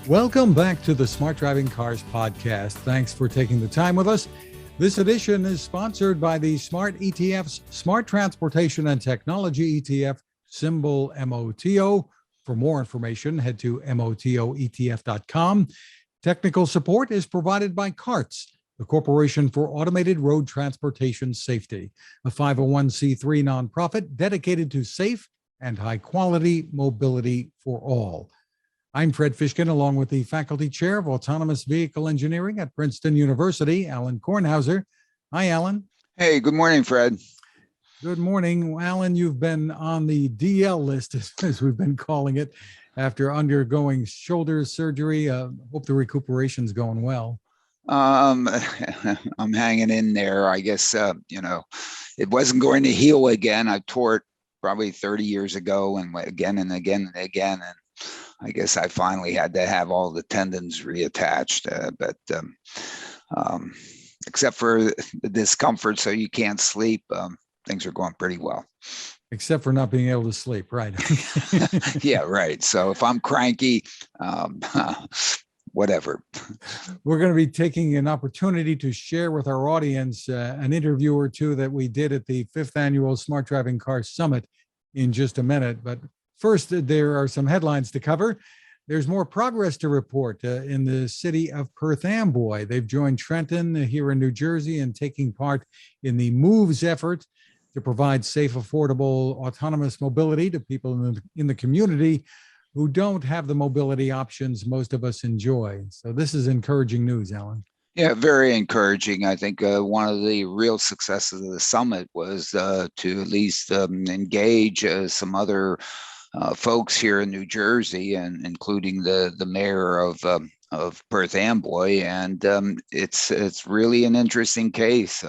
Welcome back to the Smart Driving Cars podcast. Thanks for taking the time with us. This edition is sponsored by the Smart ETF's Smart Transportation and Technology ETF, symbol MOTO. For more information, head to motoetf.com. Technical support is provided by CARTS, the Corporation for Automated Road Transportation Safety, a 501c3 nonprofit dedicated to safe and high-quality mobility for all. I'm Fred Fishkin, along with the Faculty Chair of Autonomous Vehicle Engineering at Princeton University, Alain Kornhauser. Hi, Alain. Hey, good morning, Fred. Good morning. Alain, you've been on the DL list, as we've been calling it, after undergoing shoulder surgery. Hope the recuperation's going well. I'm hanging in there. I guess, it wasn't going to heal again. I tore it probably 30 years ago and again and again and again. And I guess I finally had to have all the tendons reattached, but except for the discomfort, so you can't sleep, things are going pretty well. Except for not being able to sleep, right? Yeah, right. So if I'm cranky, whatever. We're going to be taking an opportunity to share with our audience an interview or two that we did at the 5th Annual Smart Driving Car Summit in just a minute. But first, there are some headlines to cover. There's more progress to report in the city of Perth Amboy. They've joined Trenton here in New Jersey and taking part in the MOVES effort to provide safe, affordable, autonomous mobility to people in the community who don't have the mobility options most of us enjoy. So this is encouraging news, Alain. Yeah, very encouraging. I think one of the real successes of the summit was to at least engage some other folks here in New Jersey, and including the mayor of Perth Amboy, and it's really an interesting case.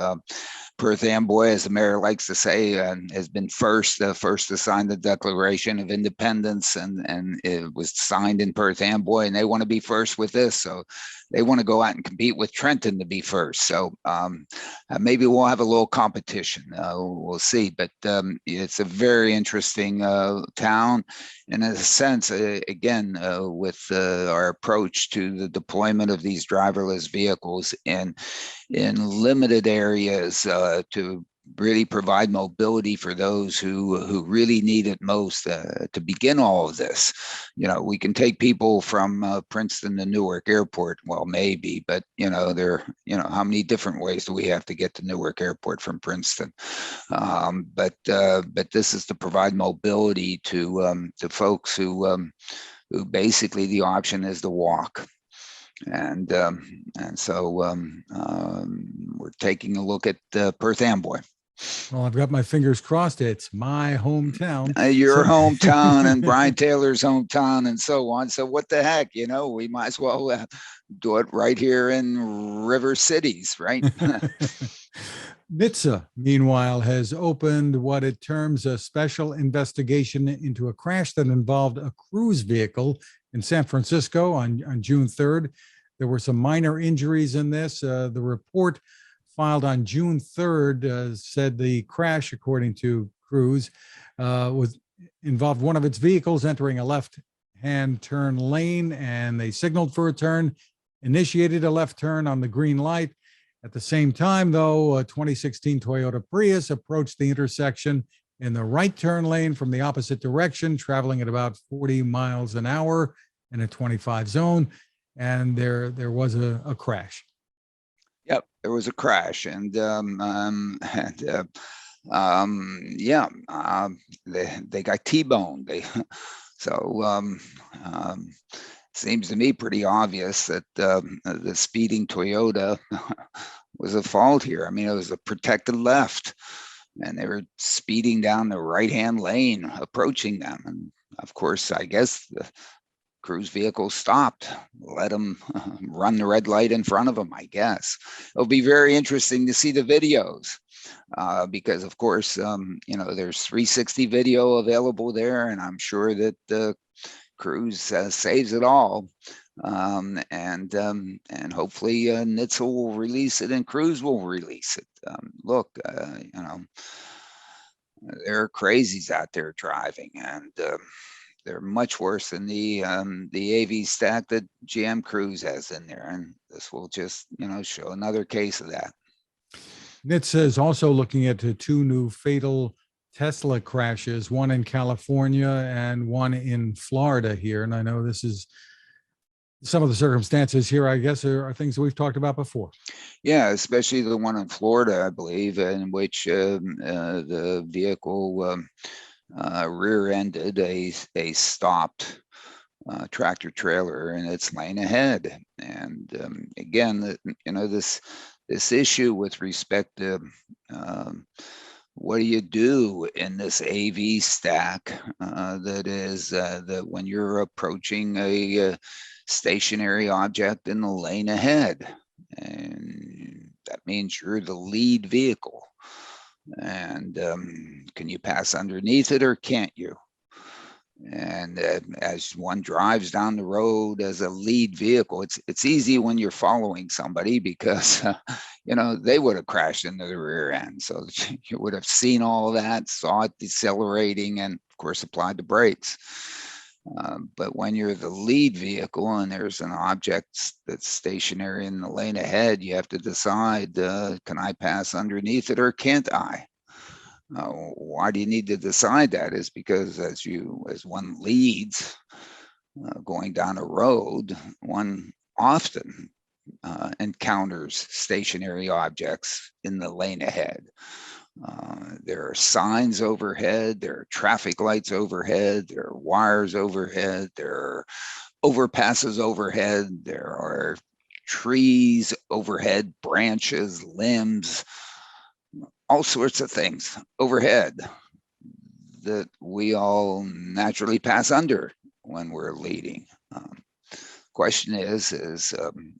Perth Amboy, as the mayor likes to say, has been first to sign the Declaration of Independence, and it was signed in Perth Amboy, and they want to be first with this, so they want to go out and compete with Trenton to be first. So maybe we'll have a little competition. We'll see, but it's a very interesting town, and in a sense, again, with our approach to the deployment of these driverless vehicles in limited areas to really provide mobility for those who really need it most to begin all of this. We can take people from Princeton to Newark Airport. Well, maybe, but how many different ways do we have to get to Newark Airport from Princeton? But this is to provide mobility to folks who basically the option is to walk. And so we're taking a look at Perth Amboy. Well, I've got my fingers crossed. It's my hometown. Your hometown and Brian Taylor's hometown and so on. So what the heck, we might as well do it right here in River Cities, right? NHTSA, meanwhile, has opened what it terms a special investigation into a crash that involved a cruise vehicle in San Francisco on June 3rd. There were some minor injuries in this. The report filed on June 3rd said the crash, according to Cruise, involved one of its vehicles entering a left-hand turn lane, and they signaled for a turn, initiated a left turn on the green light. At the same time, though, a 2016 Toyota Prius approached the intersection in the right turn lane from the opposite direction, traveling at about 40 miles an hour in a 25 zone, and there was a crash. Yep, there was a crash, and they got T-boned. Seems to me pretty obvious that the speeding Toyota was at fault here. I mean, it was a protected left, and they were speeding down the right-hand lane, approaching them. And of course, I guess the cruise vehicle stopped, let them run the red light in front of them, I guess. It'll be very interesting to see the videos because, of course, there's 360 video available there, and I'm sure that the Cruise saves it all, and hopefully NHTSA will release it and Cruise will release it. Look, there are crazies out there driving, and they're much worse than the AV stack that GM Cruise has in there, and this will just show another case of that. NHTSA is also looking at the two new fatal Tesla crashes, one in California and one in Florida here. And I know this is some of the circumstances here, I guess, are things that we've talked about before. Yeah, especially the one in Florida, I believe, in which the vehicle rear-ended a stopped tractor trailer in its lane ahead. And again, this issue with respect to what do you do in this AV stack that is that when you're approaching a stationary object in the lane ahead, and that means you're the lead vehicle, and can you pass underneath it or can't you? And as one drives down the road as a lead vehicle, it's easy when you're following somebody because they would have crashed into the rear end, so you would have seen all that, saw it decelerating, and of course applied the brakes. But when you're the lead vehicle and there's an object that's stationary in the lane ahead, you have to decide, can I pass underneath it or can't I? Why do you need to decide that? Is because as one leads going down a road, one often encounters stationary objects in the lane ahead. There are signs overhead, there are traffic lights overhead, there are wires overhead, there are overpasses overhead, there are trees overhead, branches, limbs, all sorts of things overhead that we all naturally pass under when we're leading. Question is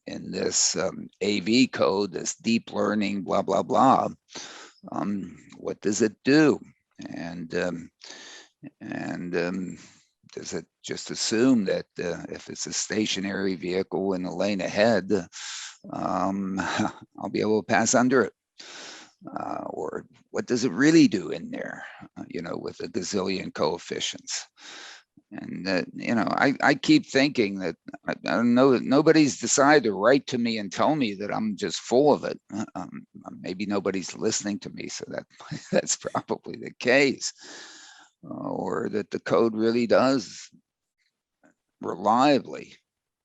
in this AV code, this deep learning, blah, blah, blah, what does it do? And does it just assume that if it's a stationary vehicle in the lane ahead, I'll be able to pass under it? Or what does it really do in there, with a gazillion coefficients? And I keep thinking that I don't know that nobody's decided to write to me and tell me that I'm just full of it. Maybe nobody's listening to me, so that's probably the case, or that the code really does reliably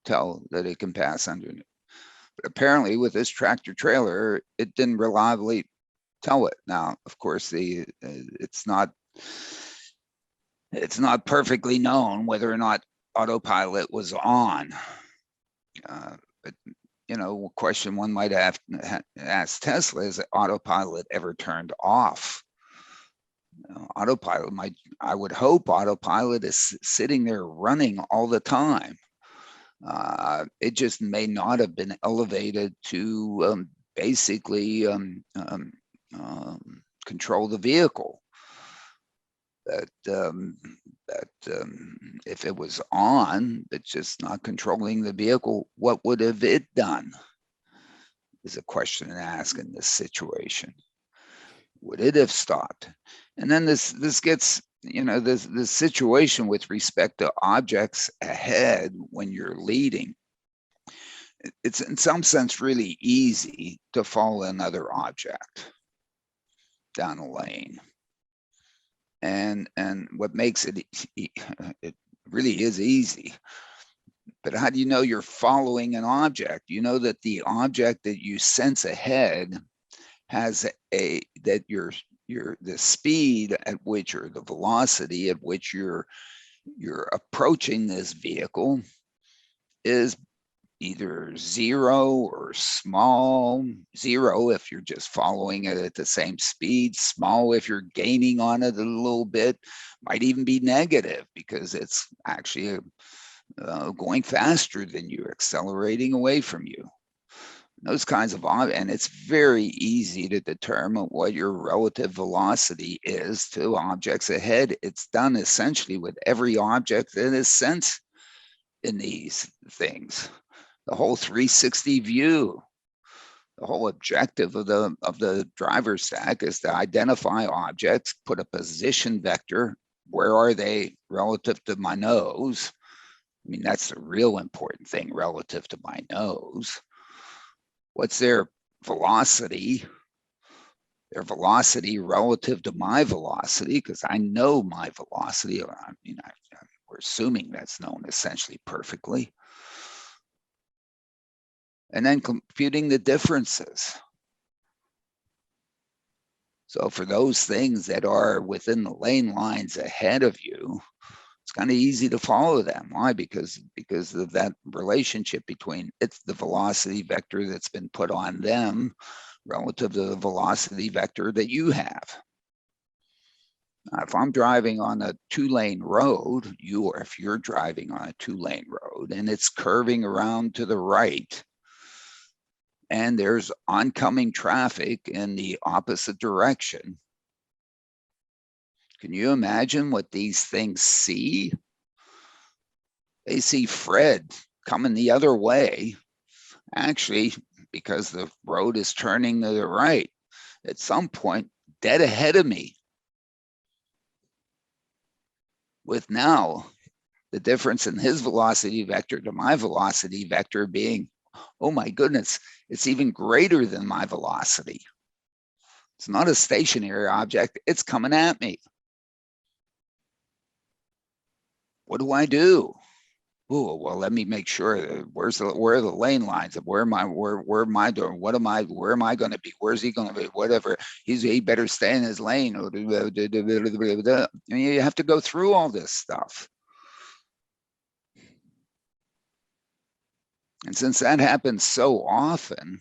tell that it can pass under it. But apparently, with this tractor trailer, it didn't reliably tell it. Now, of course, it's not perfectly known whether or not autopilot was on. But a question one might have asked Tesla is that autopilot ever turned off? Autopilot I would hope autopilot is sitting there running all the time. It just may not have been elevated to basically control the vehicle. That if it was on, but just not controlling the vehicle, what would have it done? Is a question to ask in this situation. Would it have stopped? And then this gets, this situation with respect to objects ahead when you're leading. It's in some sense really easy to follow another object down a lane. And what makes it really is easy. But how do you know you're following an object? You know that the object that you sense ahead has the speed at which, or the velocity at which you're approaching this vehicle is either zero or small. Zero if you're just following it at the same speed. Small if you're gaining on it a little bit. Might even be negative because it's actually going faster than you, accelerating away from you. Those kinds of, and it's very easy to determine what your relative velocity is to objects ahead. It's done essentially with every object that is sensed in these things. The whole 360 view, the whole objective of the driver stack is to identify objects, put a position vector where are they relative to my nose? I mean, that's the real important thing, relative to my nose. What's their velocity? Their velocity relative to my velocity, because I know my velocity. I mean, we're assuming that's known essentially perfectly. And then computing the differences. So for those things that are within the lane lines ahead of you, it's kind of easy to follow them. Why? Because of that relationship between it's the velocity vector that's been put on them relative to the velocity vector that you have. Now, if I'm driving on a 2-lane road, or if you're driving on a 2-lane road and it's curving around to the right, and there's oncoming traffic in the opposite direction, can you imagine what these things see? They see Fred coming the other way, actually, because the road is turning to the right, at some point, dead ahead of me. With now the difference in his velocity vector to my velocity vector being, oh my goodness, it's even greater than my velocity. It's not a stationary object, it's coming at me. What do I do? Oh, well, let me make sure where are the lane lines? Where am I doing? Where am I going to be? Where's he going to be? Whatever. He better stay in his lane. I mean, you have to go through all this stuff. And since that happens so often,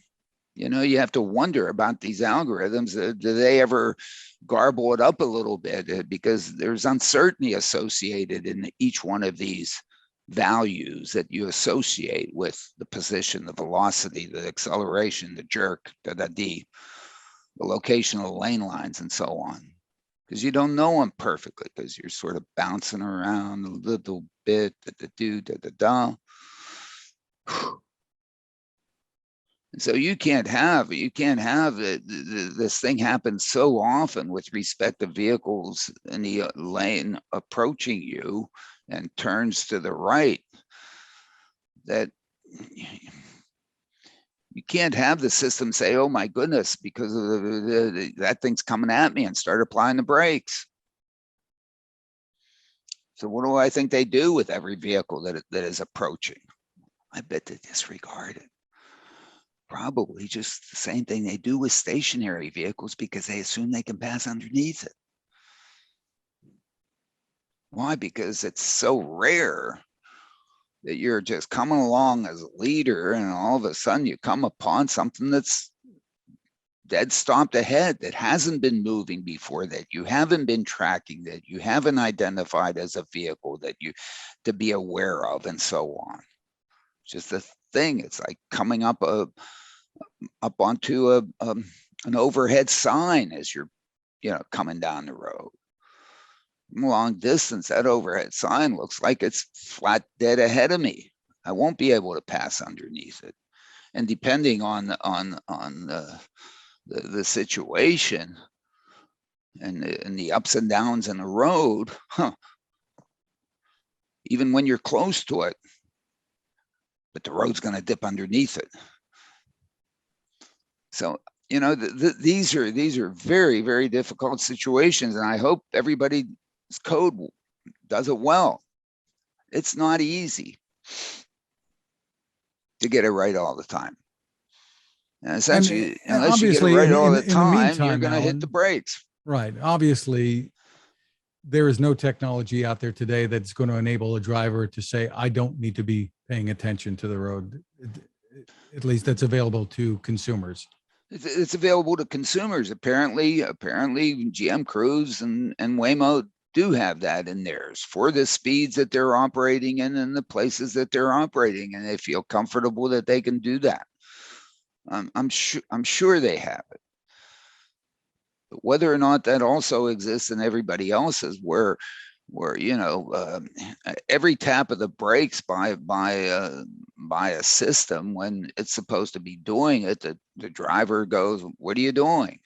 you have to wonder about these algorithms. Do they ever garble it up a little bit? Because there's uncertainty associated in each one of these values that you associate with the position, the velocity, the acceleration, the jerk, the location of the lane lines, and so on. Because you don't know them perfectly, because you're sort of bouncing around a little bit, da-da-da. And so you can't have this thing happen so often with respect to vehicles in the lane approaching you and turns to the right, that you can't have the system say, oh my goodness, because of that thing's coming at me, and start applying the brakes. So what do I think they do with every vehicle that is approaching? I bet they disregard it. Probably just the same thing they do with stationary vehicles, because they assume they can pass underneath it. Why? Because it's so rare that you're just coming along as a leader, and all of a sudden you come upon something that's dead stopped ahead, that hasn't been moving before, that you haven't been tracking, that you haven't identified as a vehicle that you to be aware of, and so on. It's just a thing. It's like coming up onto an overhead sign as you're coming down the road. Long distance, that overhead sign looks like it's flat dead ahead of me. I won't be able to pass underneath it. And depending on the situation and the ups and downs in the road, even when you're close to it, but the road's going to dip underneath it. So these are very, very difficult situations, and I hope everybody's code does it well. It's not easy to get it right all the time. And essentially, unless you get it right all the time, you're going to hit the brakes. Right. Obviously, there is no technology out there today that's going to enable a driver to say, I don't need to be paying attention to the road. At least that's available to consumers. It's available to consumers. Apparently GM Cruise and Waymo do have that in theirs for the speeds that they're operating in and the places that they're operating, and they feel comfortable that they can do that. I'm sure they have it. But whether or not that also exists in everybody else's, where every tap of the brakes by a system, when it's supposed to be doing it, the driver goes, what are you doing?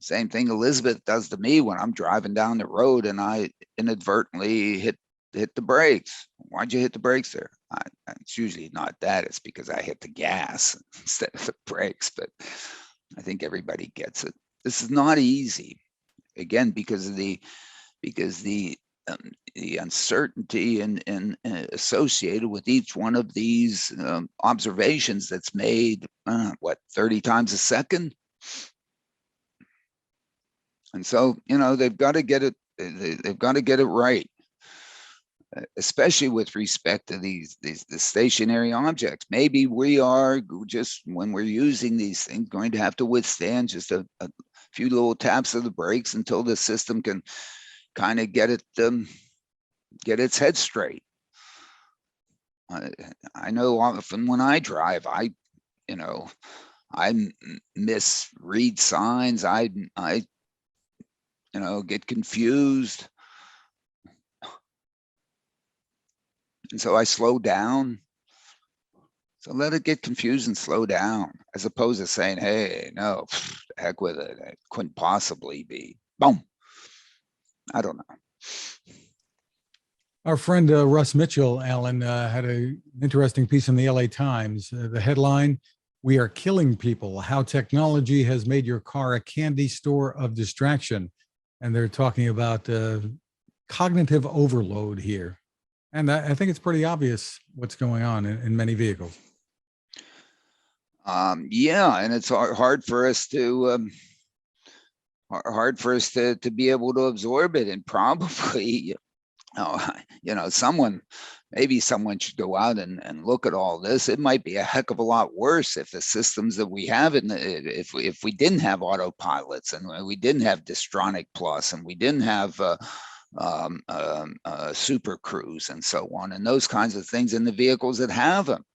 Same thing Elizabeth does to me when I'm driving down the road and I inadvertently hit the brakes. Why'd you hit the brakes there? It's usually not that. It's because I hit the gas instead of the brakes. But I think everybody gets it. This is not easy. Again, because the uncertainty and associated with each one of these observations that's made, 30 times a second. And so, they've got to get it. They've got to get it right, especially with respect to the stationary objects. Maybe we are just, when we're using these things, going to have to withstand just a few little taps of the brakes until the system can kind of get its head straight. I know often when I drive, I misread signs. I get confused. And so I slow down. So let it get confused and slow down, as opposed to saying, hey, no, heck with it. It couldn't possibly be. Boom. I don't know. Our friend Russ Mitchell, Alan, had an interesting piece in the LA Times. The headline, "We are killing people, how technology has made your car a candy store of distraction." And they're talking about cognitive overload here. And I think it's pretty obvious what's going on in many vehicles. Yeah, and it's hard for us to be able to absorb it, and probably maybe someone should go out and look at all this. It might be a heck of a lot worse if the systems that we have, if we didn't have autopilots, and we didn't have Distronic Plus, and we didn't have Super Cruise and so on, and those kinds of things in the vehicles that have them.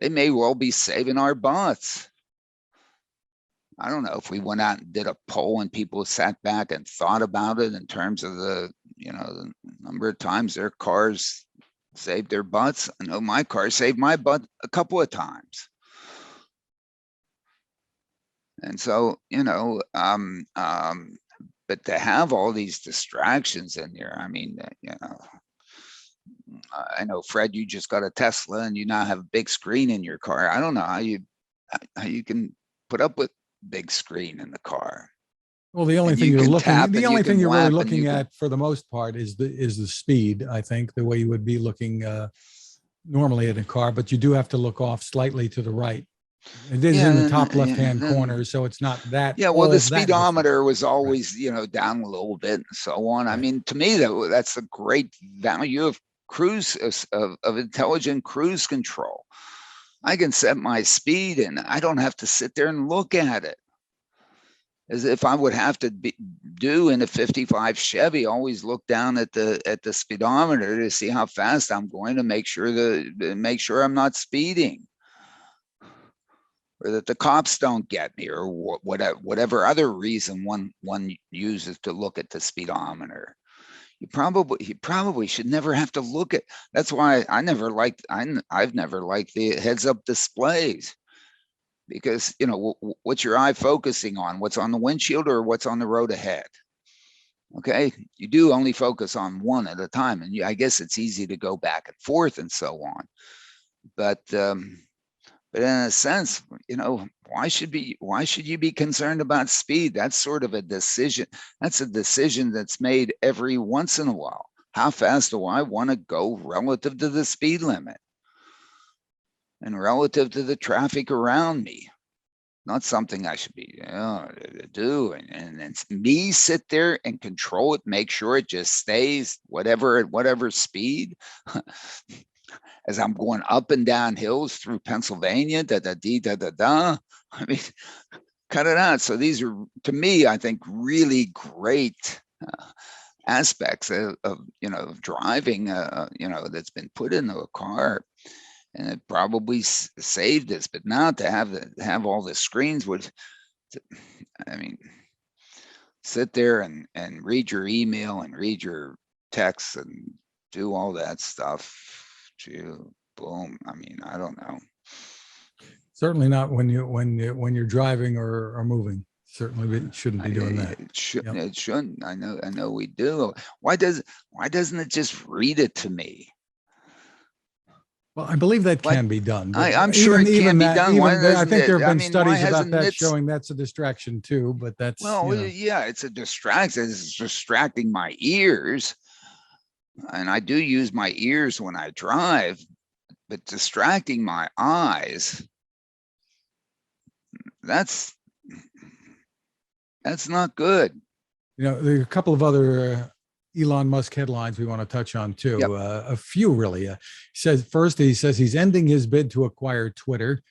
They may well be saving our butts. I don't know if we went out and did a poll and people sat back and thought about it in terms of the number of times their cars saved their butts. I know my car saved my butt a couple of times. And so, but to have all these distractions in there, I mean, I know, Fred, you just got a Tesla and you now have a big screen in your car. I don't know how you can put up with big screen in the car. Well, the only thing you're really looking at for the most part is the speed. I think the way you would be looking normally at a car, but you do have to look off slightly to the right. It is in the top left-hand corner, so it's not that. Yeah, well, the speedometer was always, down a little bit and so on. Right. I mean, to me, that's a great value of cruise, of intelligent cruise control. I can set my speed and I don't have to sit there and look at it. As if I would have to do in a 55 Chevy, always look down at the speedometer to see how fast I'm going, to make sure I'm not speeding, or that the cops don't get me, or whatever other reason one uses to look at the speedometer. You probably should never have to look at. That's why I've never liked the heads-up displays, because what's your eye focusing on? What's on the windshield or what's on the road ahead? Okay, you do only focus on one at a time, and I guess it's easy to go back and forth and so on. But in a sense, why should you be concerned about speed? That's sort of a decision. That's a decision that's made every once in a while. How fast do I want to go relative to the speed limit and relative to the traffic around me? Not something I should be do. And it's me sit there and control it, make sure it just stays at whatever speed. As I'm going up and down hills through Pennsylvania, I mean, cut it out. So these are, to me, I think, really great aspects of driving, that's been put into a car, and it probably saved us. But now to have all the screens would, I mean, sit there and read your email and read your texts and do all that stuff. Boom. I mean, I don't know. Certainly not when you're driving or moving. Certainly we shouldn't be doing that. It shouldn't. Yep. It shouldn't. I know we do. Why doesn't it just read it to me? Well, I believe that What? can be done, but I'm sure it can be done. Why I doesn't think there it? have I been mean, why studies about hasn't that it? showing that's a distraction too, but that's, Well, yeah, it's a distraction. It's distracting my ears, and I do use my ears when I drive, but distracting my eyes, that's not good. there are a couple of other Elon Musk headlines we want to touch on too. Yep. A few really. He says he's ending his bid to acquire Twitter.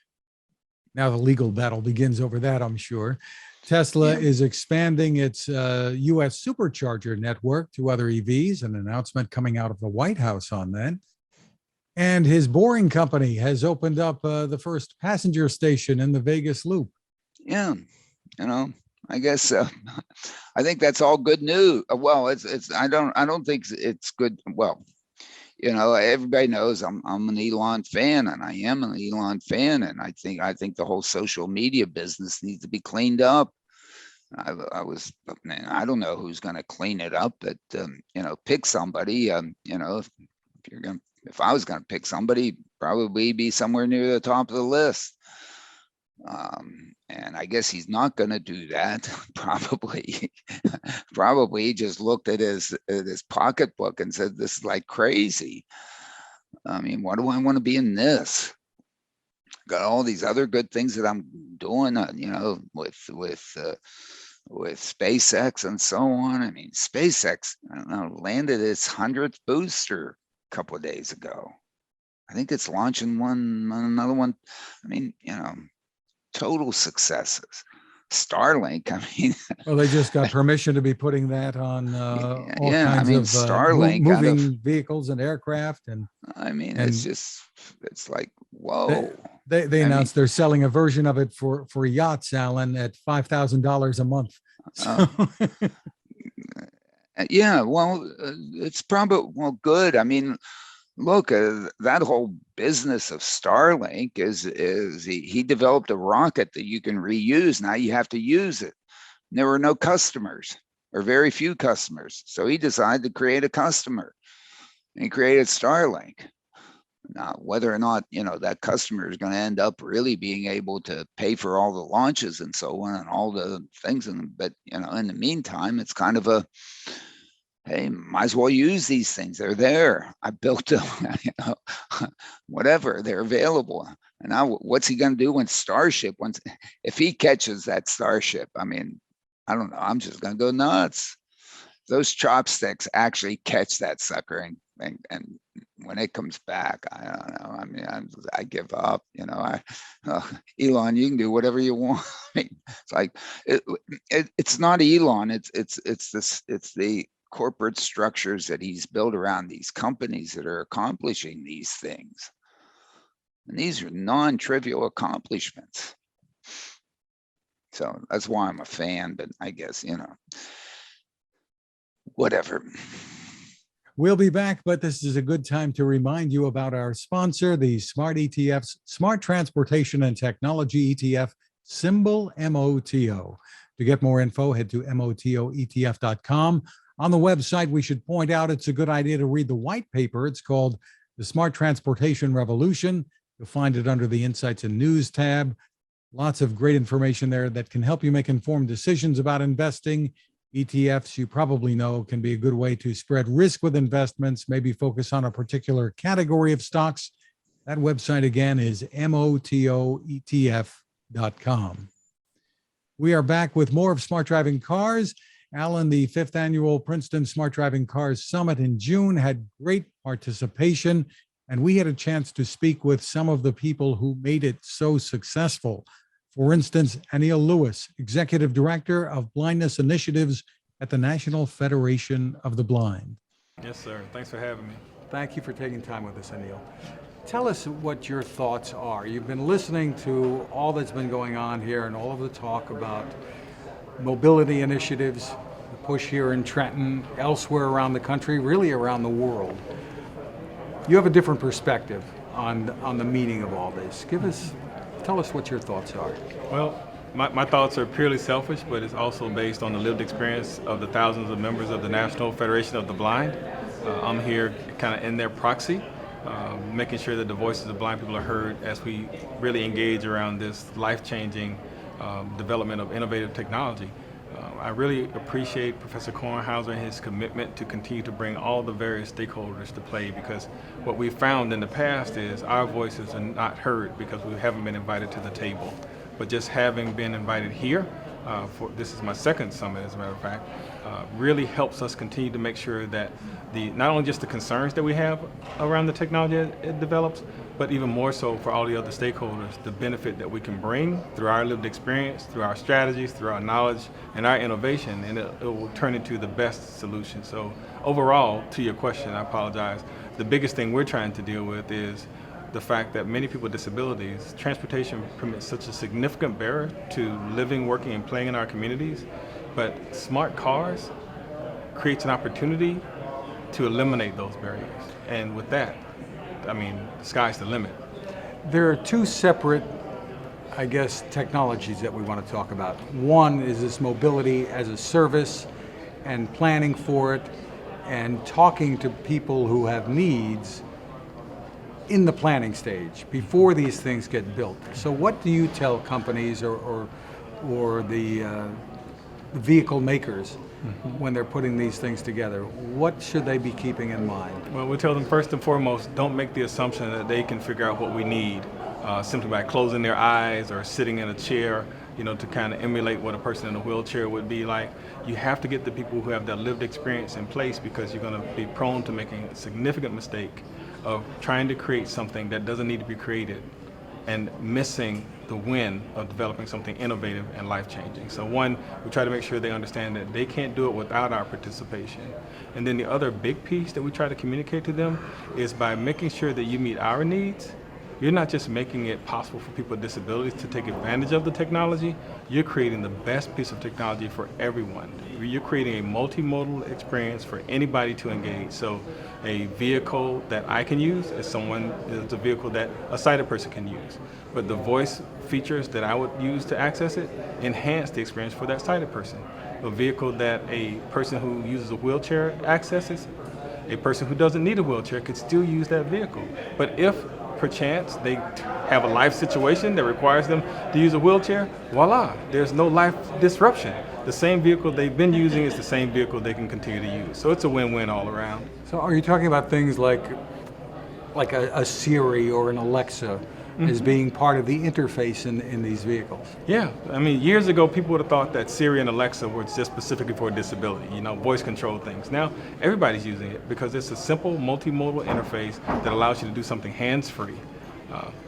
Now the legal battle begins over that, I'm sure. Tesla Yeah. is expanding its U.S. supercharger network to other EVs, an announcement coming out of the White House on that. And his Boring Company has opened up the first passenger station in the Vegas Loop. Yeah, I guess I think that's all good news. Well, I don't think it's good. Well, everybody knows I'm an Elon fan, and I am an Elon fan, and I think the whole social media business needs to be cleaned up. I don't know who's going to clean it up, but pick somebody. If I was going to pick somebody, probably be somewhere near the top of the list. And I guess he's not going to do that. Probably he just looked at his pocketbook and said, "This is like crazy. I mean, why do I want to be in this? Got all these other good things that I'm doing, with SpaceX and so on. I mean, SpaceX, I don't know, landed its 100th booster a couple of days ago. I think it's launching another one. I mean, total successes. Starlink, I mean, well, they just got permission to be putting that on all kinds of Starlink moving vehicles and aircraft, and I mean, and it's like, whoa. They announced they're selling a version of it for yachts, Alan, at $5,000 a month. So. Yeah, well, it's probably good. I mean, look, that whole business of Starlink is he developed a rocket that you can reuse. Now you have to use it. And there were no customers, or very few customers. So he decided to create a customer, and he created Starlink. Now, whether or not, that customer is going to end up really being able to pay for all the launches and so on and all the things. But, in the meantime, it's kind of hey, might as well use these things. They're there. I built them, whatever, they're available. And now what's he going to do when Starship, if he catches that Starship? I mean, I don't know. I'm just going to go nuts. Those chopsticks actually catch that sucker, and when it comes back, I don't know. I mean, I give up. Elon, you can do whatever you want. I mean, it's like it's not Elon. It's the corporate structures that he's built around these companies that are accomplishing these things, and these are non-trivial accomplishments. So that's why I'm a fan. But I guess whatever. We'll be back, but this is a good time to remind you about our sponsor, the Smart ETFs, Smart Transportation and Technology ETF, symbol MOTO. To get more info, head to motoetf.com. On the website, we should point out it's a good idea to read the white paper. It's called The Smart Transportation Revolution. You'll find it under the Insights and News tab. Lots of great information there that can help you make informed decisions about investing. ETFs, you probably know, can be a good way to spread risk with investments, maybe focus on a particular category of stocks. That website again is motoetf.com. We are back with more of Smart Driving Cars. Alan, the 5th annual Princeton Smart Driving Cars Summit in June had great participation, and we had a chance to speak with some of the people who made it so successful. For instance, Anil Lewis, Executive Director of Blindness Initiatives at the National Federation of the Blind. Yes, sir. Thanks for having me. Thank you for taking time with us, Anil. Tell us what your thoughts are. You've been listening to all that's been going on here and all of the talk about mobility initiatives, the push here in Trenton, elsewhere around the country, really around the world. You have a different perspective on the meaning of all this. Tell us what your thoughts are. Well, my thoughts are purely selfish, but it's also based on the lived experience of the thousands of members of the National Federation of the Blind. I'm here kind of in their proxy, making sure that the voices of blind people are heard as we really engage around this life-changing development of innovative technology. I really appreciate Professor Kornhauser and his commitment to continue to bring all the various stakeholders to play, because what we've found in the past is our voices are not heard because we haven't been invited to the table. But just having been invited here, this is my second summit as a matter of fact, really helps us continue to make sure that not only just the concerns that we have around the technology it develops, but even more so for all the other stakeholders, the benefit that we can bring through our lived experience, through our strategies, through our knowledge and our innovation, and it will turn into the best solution. So overall, to your question, I apologize, the biggest thing we're trying to deal with is the fact that many people with disabilities, transportation permits such a significant barrier to living, working, and playing in our communities, but smart cars creates an opportunity to eliminate those barriers. And with that, I mean, the sky's the limit. There are two separate, I guess, technologies that we want to talk about. One is this mobility as a service and planning for it and talking to people who have needs in the planning stage before these things get built. So what do you tell companies or the vehicle makers when they're putting these things together? What should they be keeping in mind? Well, we tell them first and foremost, don't make the assumption that they can figure out what we need simply by closing their eyes or sitting in a chair, to kind of emulate what a person in a wheelchair would be like. You have to get the people who have that lived experience in place, because you're going to be prone to making a significant mistake of trying to create something that doesn't need to be created and missing the win of developing something innovative and life-changing. So one, we try to make sure they understand that they can't do it without our participation. And then the other big piece that we try to communicate to them is by making sure that you meet our needs. You're not just making it possible for people with disabilities to take advantage of the technology, you're creating the best piece of technology for everyone. You're creating a multimodal experience for anybody to engage. So a vehicle that I can use is a vehicle that a sighted person can use. But the voice features that I would use to access it enhance the experience for that sighted person. A vehicle that a person who uses a wheelchair accesses, a person who doesn't need a wheelchair could still use that vehicle. But if perchance they have a life situation that requires them to use a wheelchair, voila, there's no life disruption. The same vehicle they've been using is the same vehicle they can continue to use. So it's a win-win all around. So are you talking about things like a Siri or an Alexa as being part of the interface in these vehicles? Yeah, I mean, years ago, people would have thought that Siri and Alexa were just specifically for disability, voice control things. Now, everybody's using it because it's a simple multimodal interface that allows you to do something hands-free.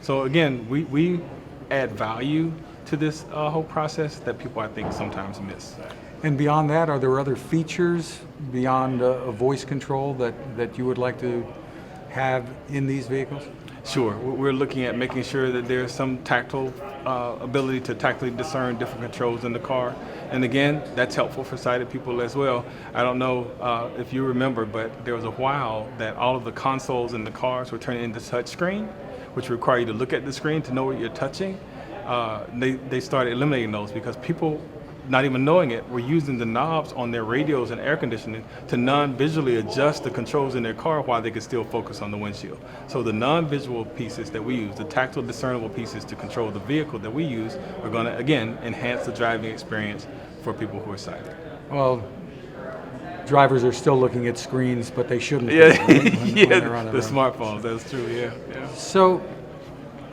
So again, we add value to this whole process that people, I think, sometimes miss. And beyond that, are there other features beyond a voice control that you would like to have in these vehicles? Sure, we're looking at making sure that there's some tactile ability to tactily discern different controls in the car. And again, that's helpful for sighted people as well. I don't know if you remember, but there was a while that all of the consoles in the cars were turning into touch screen, which require you to look at the screen to know what you're touching. They started eliminating those because people, not even knowing it, were using the knobs on their radios and air conditioning to non-visually adjust the controls in their car while they could still focus on the windshield. So the non-visual pieces that we use, the tactile discernible pieces to control the vehicle that we use, are going to, again, enhance the driving experience for people who are sighted. Well, drivers are still looking at screens, but they shouldn't. Yeah, when they're on the road. smartphones, that's true, yeah. So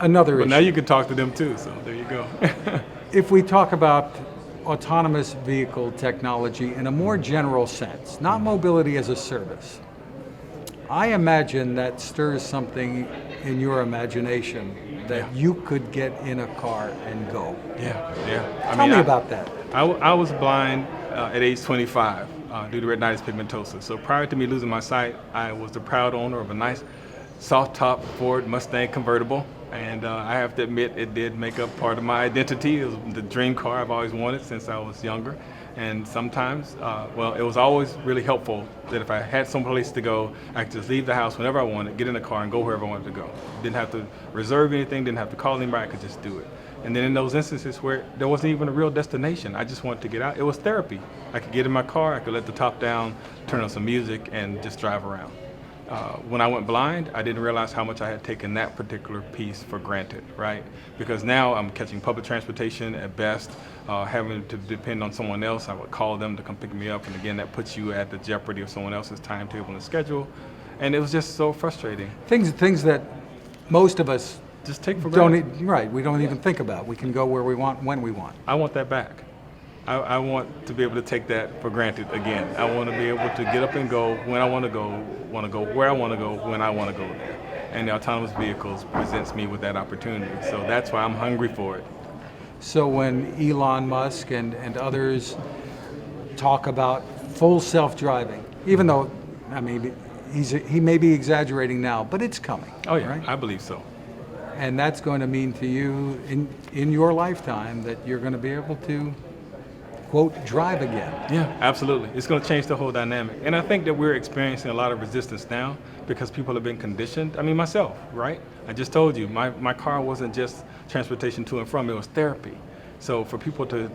another But issue. now you can talk to them too, so there you go. If we talk about autonomous vehicle technology in a more general sense, not mobility as a service, I imagine that stirs something in your imagination that you could get in a car and go. Yeah. Tell me about that. I was blind at age 25 due to retinitis pigmentosa. So prior to me losing my sight, I was the proud owner of a nice soft-top Ford Mustang convertible. And I have to admit, it did make up part of my identity. It was the dream car I've always wanted since I was younger. And sometimes, it was always really helpful that if I had someplace to go, I could just leave the house whenever I wanted, get in the car and go wherever I wanted to go. Didn't have to reserve anything, didn't have to call anybody, I could just do it. And then in those instances where there wasn't even a real destination, I just wanted to get out. It was therapy. I could get in my car, I could let the top down, turn on some music, and just drive around. When I went blind, I didn't realize how much I had taken that particular piece for granted, right? Because now I'm catching public transportation at best, having to depend on someone else. I would call them to come pick me up, and again, that puts you at the jeopardy of someone else's timetable and schedule. And it was just so frustrating. Things that most of us Just take for don't, granted. right, we don't even think about. We can go where we want, when we want. I want that back. I want to be able to take that for granted again. I want to be able to get up and go when I want to go where I want to go, when I want to go there. And the autonomous vehicles presents me with that opportunity. So that's why I'm hungry for it. So when Elon Musk and others talk about full self-driving, even though, I mean, he may be exaggerating now, but it's coming. Oh yeah, right? I believe so. And that's going to mean to you in your lifetime that you're going to be able to, quote, drive again. Yeah, absolutely. It's going to change the whole dynamic. And I think that we're experiencing a lot of resistance now because people have been conditioned. I mean, myself, right? I just told you, my car wasn't just transportation to and from, it was therapy. So for people to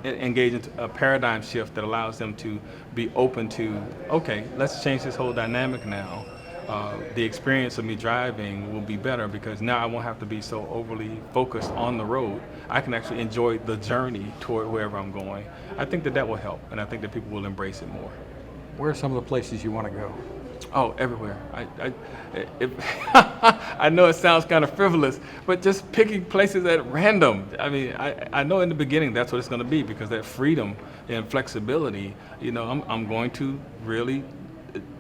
engage in a paradigm shift that allows them to be open to, okay, let's change this whole dynamic now. The experience of me driving will be better because now I won't have to be so overly focused on the road. I can actually enjoy the journey toward wherever I'm going. I think that will help, and I think that people will embrace it more. Where are some of the places you want to go? Oh, everywhere. I know it sounds kind of frivolous, but just picking places at random. I mean, I know in the beginning that's what it's going to be because that freedom and flexibility, you know, I'm going to really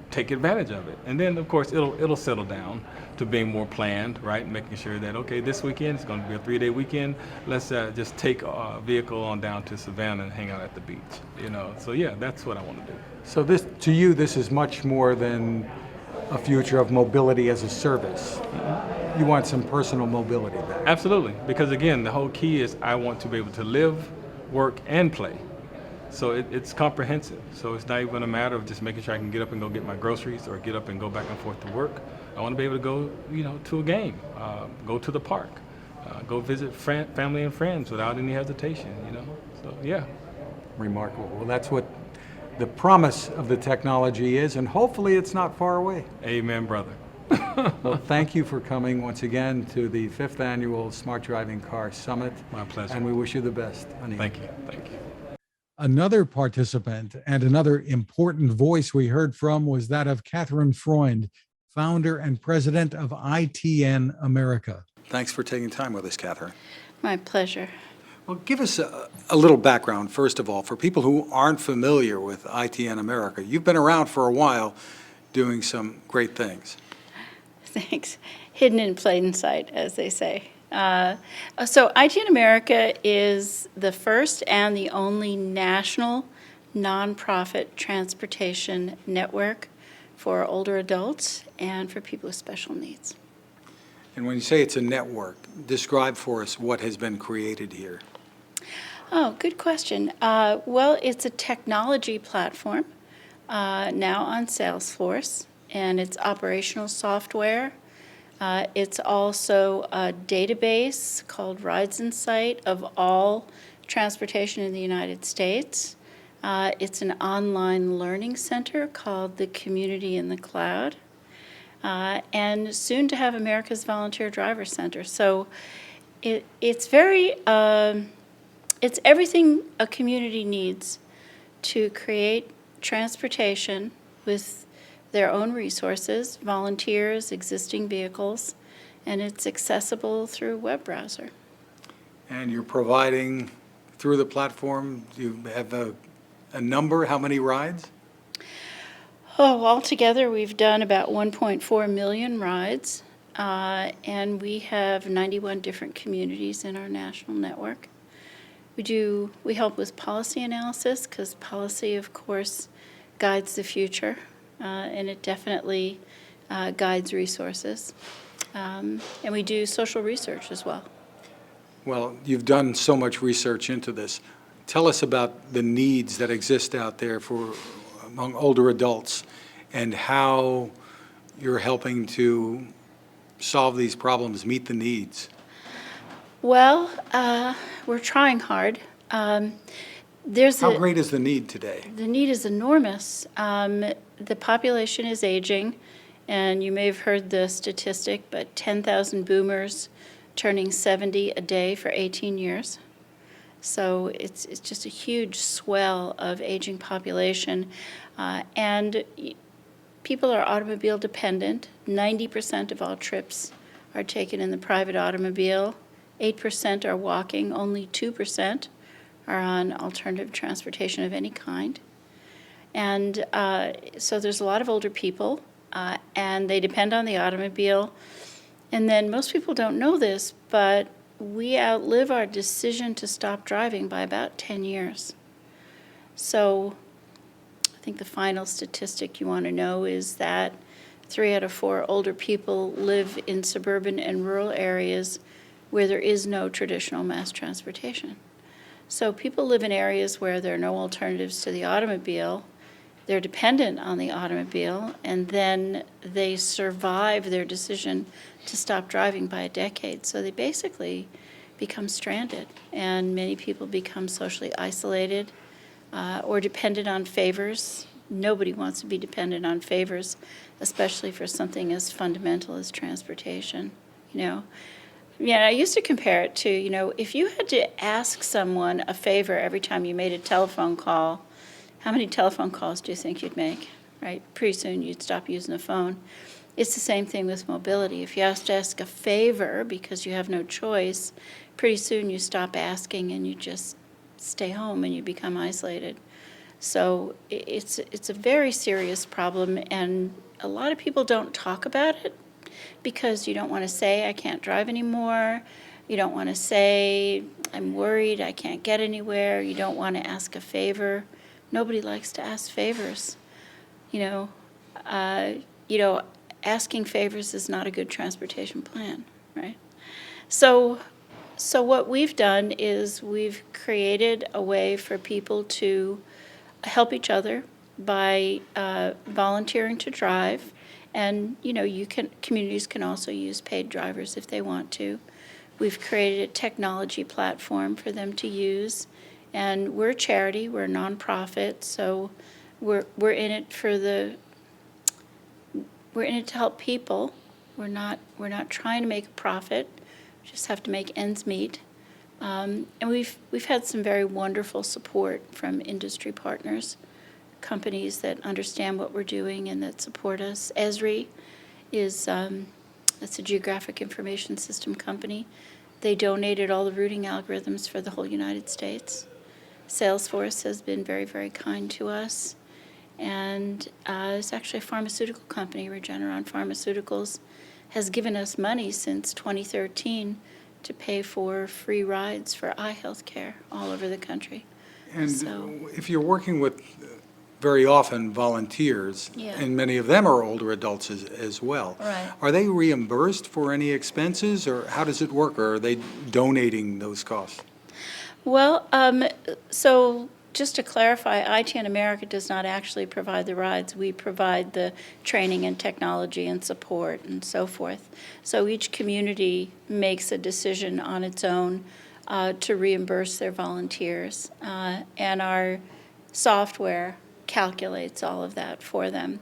take advantage of it. And then, of course, it'll settle down to being more planned, right? Making sure that, okay, this weekend, it's going to be a 3-day weekend. Let's just take a vehicle on down to Savannah and hang out at the beach, you know? So, yeah, that's what I want to do. So this, to you, this is much more than a future of mobility as a service. Mm-hmm. You want some personal mobility back. Absolutely, because again, the whole key is I want to be able to live, work, and play. So it's comprehensive. So it's not even a matter of just making sure I can get up and go get my groceries or get up and go back and forth to work. I want to be able to go, you know, to a game, go to the park, go visit family and friends without any hesitation, you know. So yeah. Remarkable. Well, that's what the promise of the technology is, and hopefully it's not far away. Amen, brother. Well, thank you for coming once again to the 5th Annual Smart Driving Car Summit. My pleasure. And we wish you the best, Anil. Thank you. Thank you. Another participant and another important voice we heard from was that of Katherine Freund, founder and president of ITN America. Thanks for taking time with us, Katherine. My pleasure. Well, give us a little background, first of all, for people who aren't familiar with ITN America. You've been around for a while doing some great things. Thanks. Hidden in plain sight, as they say. So ITN America is the first and the only national nonprofit transportation network for older adults and for people with special needs. And when you say it's a network, describe for us what has been created here. Oh, good question. Well, it's a technology platform now on Salesforce, and it's operational software. It's also a database called Rides in Sight of all transportation in the United States. It's an online learning center called the Community in the Cloud, and soon to have America's Volunteer Driver Center. So it's everything a community needs to create transportation with their own resources, volunteers, existing vehicles, and it's accessible through a web browser. And you're providing, through the platform, do you have a number, how many rides? Oh, altogether we've done about 1.4 million rides, and we have 91 different communities in our national network. We help with policy analysis, because policy, of course, guides the future. And it definitely guides resources. And we do social research as well. Well, you've done so much research into this. Tell us about the needs that exist out there among older adults and how you're helping to solve these problems, meet the needs. Well, we're trying hard. There's How great is the need today? The need is enormous. The population is aging, and you may have heard the statistic, but 10,000 boomers turning 70 a day for 18 years. So it's just a huge swell of aging population, and people are automobile dependent. 90% of all trips are taken in the private automobile. 8% are walking. Only 2% are on alternative transportation of any kind. And so there's a lot of older people, and they depend on the automobile. And then most people don't know this, but we outlive our decision to stop driving by about 10 years. So I think the final statistic you want to know is that 3 out of 4 older people live in suburban and rural areas where there is no traditional mass transportation. So people live in areas where there are no alternatives to the automobile. They're dependent on the automobile, and then they survive their decision to stop driving by a decade. So they basically become stranded, and many people become socially isolated or dependent on favors. Nobody wants to be dependent on favors, especially for something as fundamental as transportation, you know. Yeah, I used to compare it to, if you had to ask someone a favor every time you made a telephone call, how many telephone calls do you think you'd make, right? Pretty soon you'd stop using the phone. It's the same thing with mobility. If you have to ask a favor because you have no choice, pretty soon you stop asking and you just stay home and you become isolated. So it's a very serious problem, and a lot of people don't talk about it because you don't want to say, I can't drive anymore. You don't want to say, I'm worried, I can't get anywhere. You don't want to ask a favor. Nobody likes to ask favors. Asking favors is not a good transportation plan, right? So what we've done is we've created a way for people to help each other by volunteering to drive. And, communities can also use paid drivers if they want to. We've created a technology platform for them to use. And we're a charity, we're a nonprofit, so we're in it we're in it to help people. We're not trying to make a profit. We just have to make ends meet. And we've had some very wonderful support from industry partners, companies that understand what we're doing and that support us. Esri is that's a geographic information system company. They donated all the routing algorithms for the whole United States. Salesforce has been very, very kind to us. And it's actually a pharmaceutical company, Regeneron Pharmaceuticals, has given us money since 2013 to pay for free rides for eye health care all over the country. And if you're working with very often volunteers, Yeah. and many of them are older adults as well. Right. Are they reimbursed for any expenses, or how does it work, or are they donating those costs? Well, so just to clarify, ITN America does not actually provide the rides. We provide the training and technology and support and so forth. So each community makes a decision on its own to reimburse their volunteers. And our software calculates all of that for them.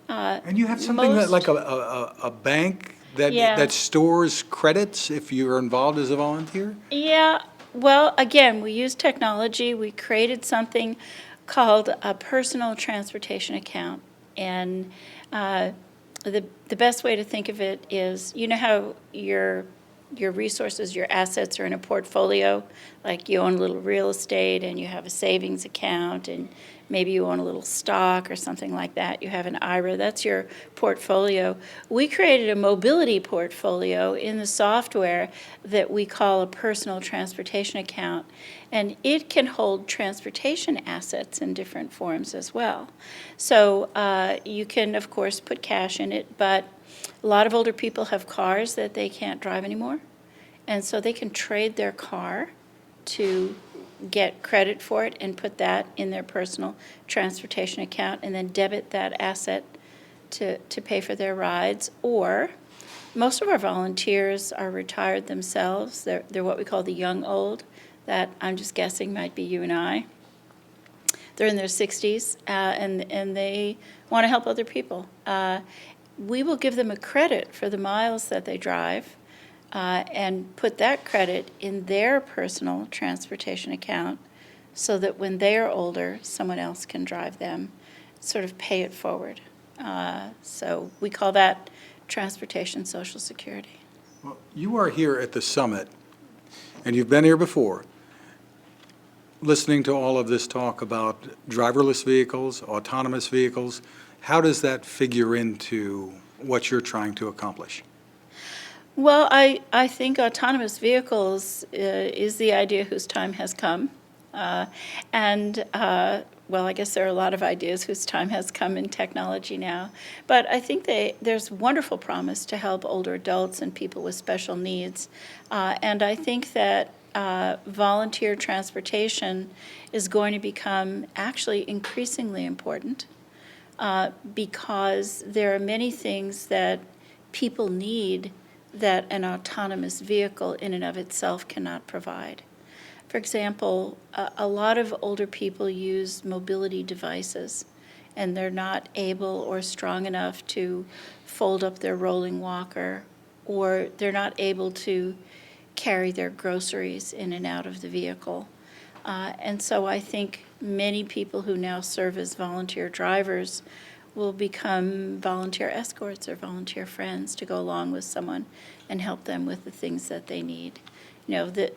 And you have something that, like a bank that Yeah. that stores credits if you're involved as a volunteer? Yeah, well, again, we use technology. We created something called a personal transportation account. And the best way to think of it is, how your resources, your assets are in a portfolio, like you own a little real estate and you have a savings account and maybe you own a little stock or something like that. You have an IRA, that's your portfolio. We created a mobility portfolio in the software that we call a personal transportation account. And it can hold transportation assets in different forms as well. So you can, of course, put cash in it, but a lot of older people have cars that they can't drive anymore. And so they can trade their car to get credit for it and put that in their personal transportation account and then debit that asset to pay for their rides. Or Most of our volunteers are retired themselves. They're what we call the young old. That, I'm just guessing, might be you and I. They're in their 60s, and they want to help other people. We will give them a credit for the miles that they drive, and put that credit in their personal transportation account so that when they are older, someone else can drive them, sort of pay it forward. So we call that transportation social security. Well, you are here at the summit, and you've been here before, listening to all of this talk about driverless vehicles, autonomous vehicles. How does that figure into what you're trying to accomplish? Well, I think autonomous vehicles is the idea whose time has come. Well, I guess there are a lot of ideas whose time has come in technology now. But I think there's wonderful promise to help older adults and people with special needs. And I think that volunteer transportation is going to become actually increasingly important because there are many things that people need that an autonomous vehicle in and of itself cannot provide. For example, a lot of older people use mobility devices, and they're not able or strong enough to fold up their rolling walker, or they're not able to carry their groceries in and out of the vehicle. And so I think many people who now serve as volunteer drivers will become volunteer escorts or volunteer friends to go along with someone and help them with the things that they need.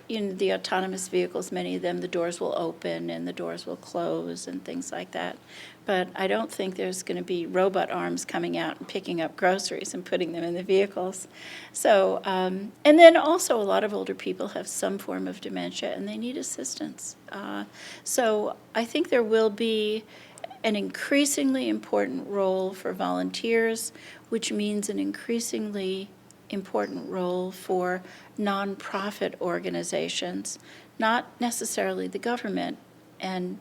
In the autonomous vehicles, many of them, the doors will open and the doors will close and things like that. But I don't think there's going to be robot arms coming out and picking up groceries and putting them in the vehicles. So, and then also a lot of older people have some form of dementia and they need assistance. So I think there will be an increasingly important role for volunteers, which means an increasingly important role for nonprofit organizations, not necessarily the government. And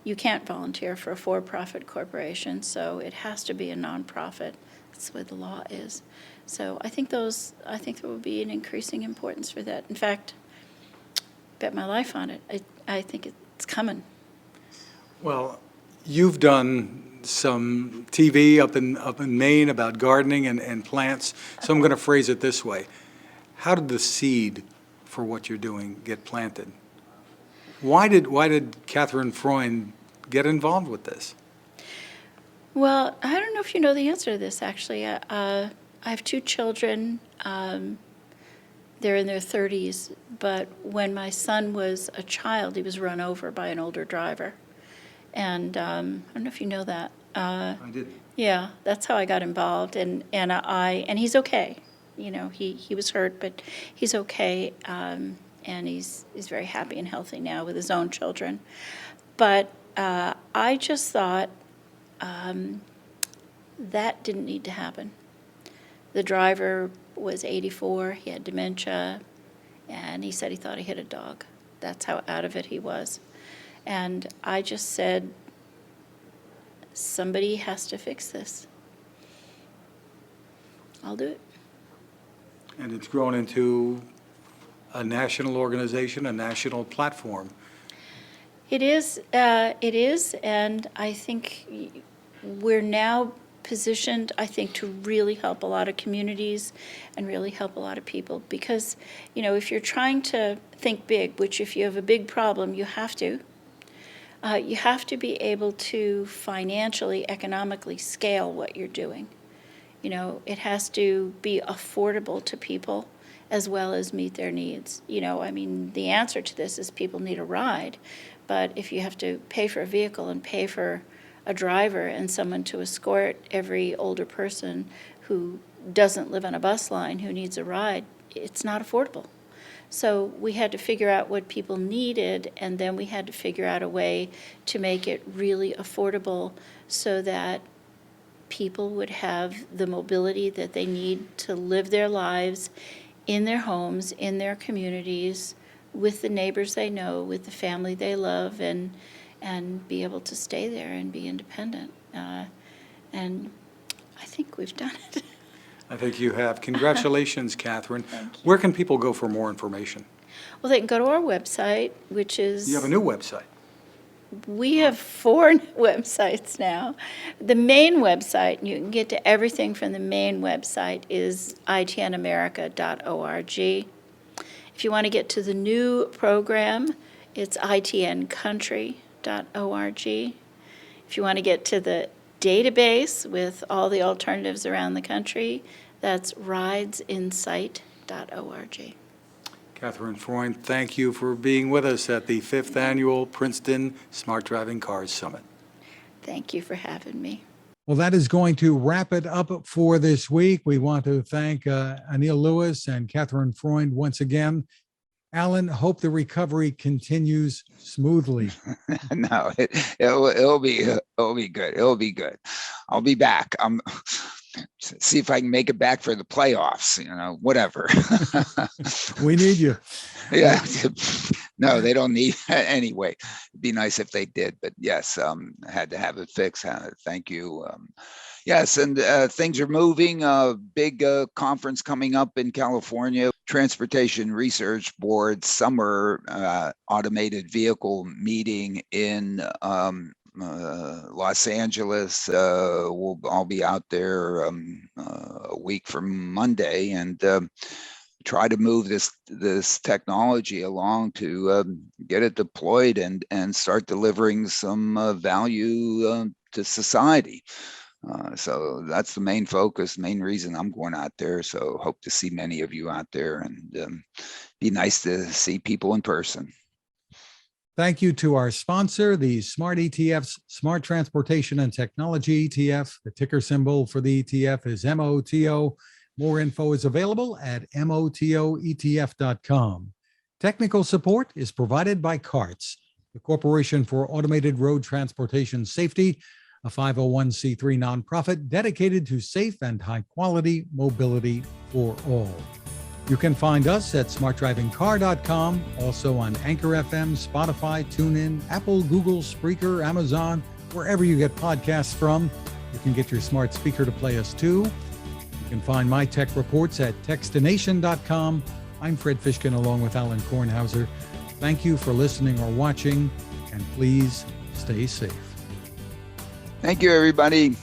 you can't volunteer for a for-profit corporation, so it has to be a nonprofit. That's the way the law is. So I think there will be an increasing importance for that. In fact, bet my life on it. I think it's coming. Well, you've done some TV up in Maine about gardening and plants, so I'm going to phrase it this way. How did the seed for what you're doing get planted? Why did Katherine Freund get involved with this? Well, I don't know if you know the answer to this, actually. I have two children. They're in their 30s, but when my son was a child, he was run over by an older driver. And I don't know if you know that. I did. Yeah, that's how I got involved, and he's okay. He was hurt, but he's okay, and he's very happy and healthy now with his own children. But I just thought that didn't need to happen. The driver was 84, he had dementia, and he said he thought he hit a dog. That's how out of it he was. And I just said, somebody has to fix this. I'll do it. And it's grown into a national organization, a national platform. It is, and I think we're now positioned, I think, to really help a lot of communities and really help a lot of people. Because, if you're trying to think big, which if you have a big problem, you have to be able to financially, economically scale what you're doing. It has to be affordable to people as well as meet their needs. The answer to this is people need a ride, but if you have to pay for a vehicle and pay for a driver and someone to escort every older person who doesn't live on a bus line who needs a ride, it's not affordable. So we had to figure out what people needed, and then we had to figure out a way to make it really affordable so that people would have the mobility that they need to live their lives in their homes, in their communities, with the neighbors they know, with the family they love, and be able to stay there and be independent. And I think we've done it. I think you have. Congratulations, Katherine. Where can people go for more information? Well, they can go to our website, which is... You have a new website. We have 4 websites now. The main website, you can get to everything from the main website, is itnamerica.org. If you want to get to the new program, it's itncountry.org. If you want to get to the database with all the alternatives around the country, that's ridesinsight.org. Katherine Freund, thank you for being with us at the 5th Annual Princeton Smart Driving Cars Summit. Thank you for having me. Well, that is going to wrap it up for this week. We want to thank Anil Lewis and Katherine Freund once again. Alain, hope the recovery continues smoothly. No, it'll be good. It'll be good. I'll be back. See if I can make it back for the playoffs, whatever. We need you. Yeah. No, they don't need anyway. It'd be nice if they did, but yes, I had to have it fixed. Thank you. Yes, and things are moving. Big conference coming up in California, Transportation Research Board Summer Automated Vehicle Meeting in Los Angeles. I'll be out there a week from Monday and try to move this technology along to get it deployed and start delivering some value to society. So that's the main focus, main reason I'm going out there. So hope to see many of you out there, and be nice to see people in person. Thank you to our sponsor, the Smart ETF's Smart Transportation and Technology ETF. The ticker symbol for the ETF is MOTO. More info is available at motoetf.com. Technical support is provided by CARTS, the Corporation for Automated Road Transportation Safety, a 501c3 nonprofit dedicated to safe and high-quality mobility for all. You can find us at smartdrivingcar.com, also on Anchor FM, Spotify, TuneIn, Apple, Google, Spreaker, Amazon, wherever you get podcasts from. You can get your smart speaker to play us too. You can find my tech reports at techstination.com. I'm Fred Fishkin along with Alain Kornhauser. Thank you for listening or watching, and please stay safe. Thank you, everybody.